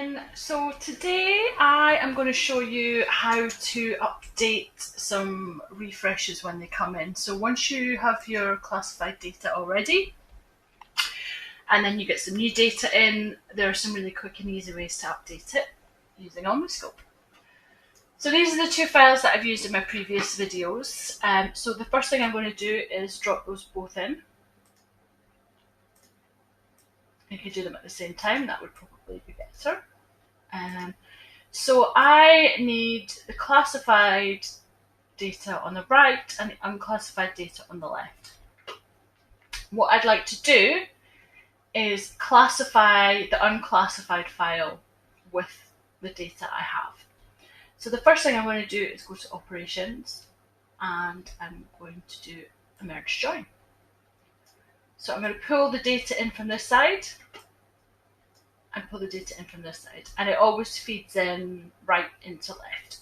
again. So today I am going to show you how to update some refreshes when they come in. So once you have your classified data already, and then you get some new data in, there are some really quick and easy ways to update it using Omniscope. So these are the two files that I've used in my previous videos. So the first thing I'm going to do is drop those both in. You could do them at the same time, that would probably be better. So I need the classified data on the right and the unclassified data on the left. What I'd like to do is classify the unclassified file with the data I have. So the first thing I'm going to do is go to Operations, and I'm going to do a merge join. So I'm going to pull the data in from this side and pull the data in from this side, and it always feeds in right into left.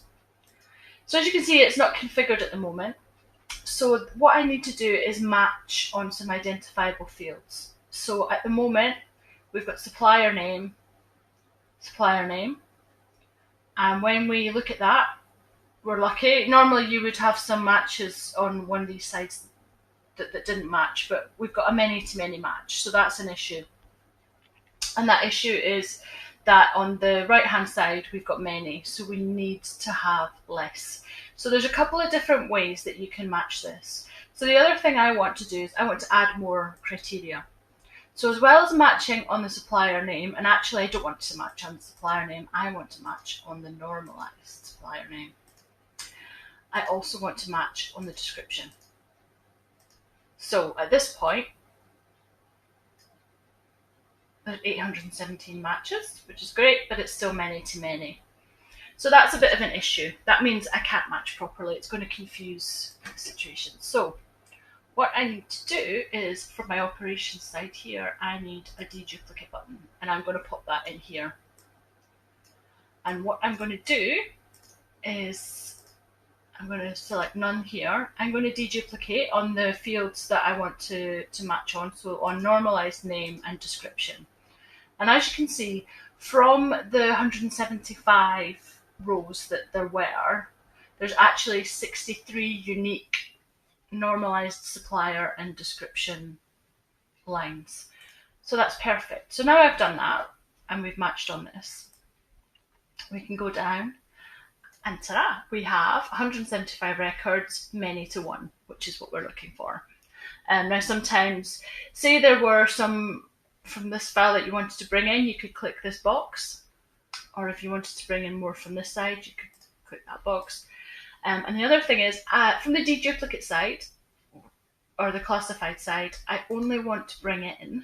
So as you can see, it's not configured at the moment. So what I need to do is match on some identifiable fields. So at the moment, we've got supplier name, and when we look at that, we're lucky. Normally you would have some matches on one of these sides that didn't match, but we've got a many-to-many match, so that's an issue. And that issue is that on the right-hand side, we've got many, so we need to have less. So there's a couple of different ways that you can match this. So the other thing I want to do is I want to add more criteria. So as well as matching on the supplier name, and actually I don't want to match on the supplier name, I want to match on the normalized supplier name. I also want to match on the description. So at this point, there's 817 matches, which is great, but it's still many-to-many. So that's a bit of an issue. That means I can't match properly. It's going to confuse the situation. So what I need to do is, for my operations side here, I need a deduplicate button, and I'm going to pop that in here. And what I'm going to do is I'm going to select none here. I'm going to deduplicate on the fields that I want to match on, so on normalized name and description. And as you can see, from the 175 rows that there were, there's actually 63 unique normalized supplier and description lines. So that's perfect. So now I've done that and we've matched on this, we can go down and ta-da, we have 175 records, many to one, which is what we're looking for. Now sometimes, say there were some from this file that you wanted to bring in, you could click this box, or if you wanted to bring in more from this side, you could click that box. And the other thing is, from the deduplicate side, or the classified side, I only want to bring in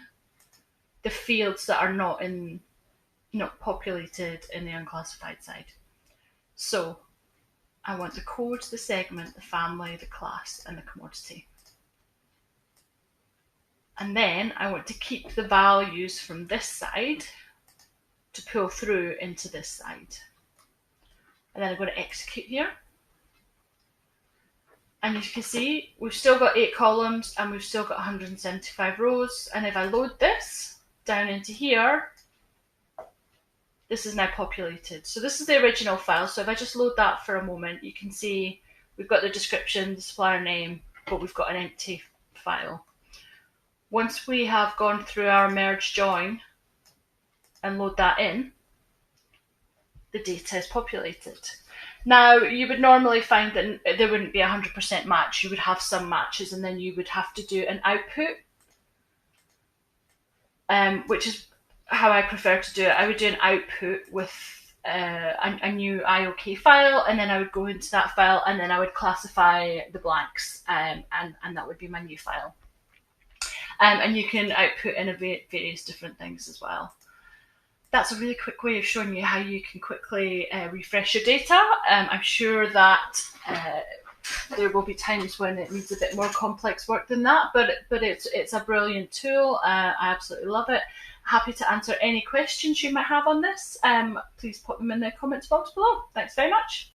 the fields that are not populated in the unclassified side. So I want the code, the segment, the family, the class, and the commodity. And then I want to keep the values from this side to pull through into this side. And then I'm going to execute here. And as you can see, we've still got 8 columns and we've still got 175 rows. And if I load this down into here, this is now populated. So this is the original file. So if I just load that for a moment, you can see we've got the description, the supplier name, but we've got an empty file. Once we have gone through our merge join and load that in, the data is populated. Now, you would normally find that there wouldn't be 100% match. You would have some matches, and then you would have to do an output, which is how I prefer to do it. I would do an output with a new IOK file, and then I would go into that file, and then I would classify the blanks, and that would be my new file. And you can output in various different things as well. That's a really quick way of showing you how you can quickly refresh your data. I'm sure that there will be times when it needs a bit more complex work than that, but it's a brilliant tool. I absolutely love it. Happy to answer any questions you might have on this. Please put them in the comments box below. Thanks very much.